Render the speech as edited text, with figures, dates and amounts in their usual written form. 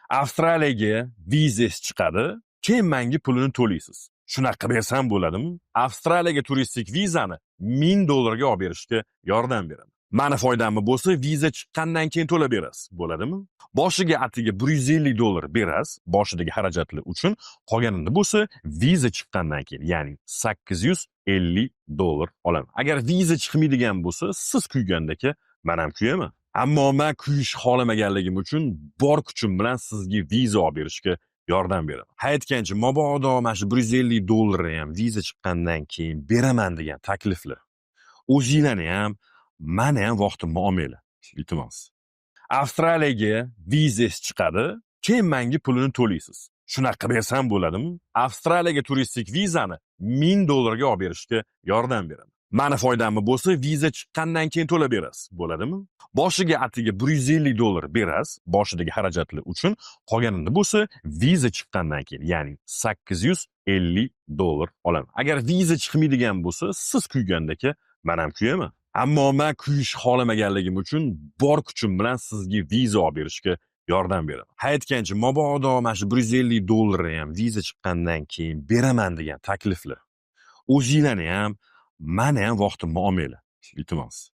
Avstraliyaga vizangiz chiqadi, keyin menga pulini to'laysiz. Shunaqa bersam bo'ladimi? Avstraliyaga turistik vizani $1000 ga olib berishga yordam beraman. Mani foydammi bo'lsa, viza chiqqandan keyin to'lab berasiz, bo'ladimi? Boshiga atiga $150 berasiz, boshidagi xarajatlar uchun. Qolganida bo'lsa, viza chiqqandan keyin, ya'ni $850 olaman. Agar viza chiqmaydigan bo'lsa, siz kuygandaka men ham kuyaman. Ammo men kuyish xolamaganligim uchun bor kuchim bilan sizga viza olib berishga yordam beraman. Aytgancha, mabodo mana shu $150 ham viza chiqqandan keyin beraman degan takliflar. O'zinglarni ham, meni ham vaqtimni olmanglar, iltimos. Avstraliyaga vizangiz chiqadi, keyin menga pulini to'laysiz. Shunaqa bersam bo'ladimi? Avstraliyaga turistik vizani $1000 ga olib berishga yordam beraman. Mani foydammi bo'lsa, viza chiqqandan keyin to'lab berasiz, bo'ladimi? Boshiga atiga $150 berasiz, boshidagi xarajatlar uchun. Qolganida bo'lsa, viza chiqqandan keyin, ya'ni $850 olaman. Agar viza chiqmaydigan bo'lsa, siz kuygandaka men ham kuyaman. Ammo men kuyish xolamaganligim uchun bor kuchim bilan sizga viza olib berishga yordam beraman. Aytgancha, mabodo mana shu $150 ham viza chiqqandan keyin beraman degan takliflar. O'zinglarni ham, meni ham vaqtimni olmanglar, iltimos.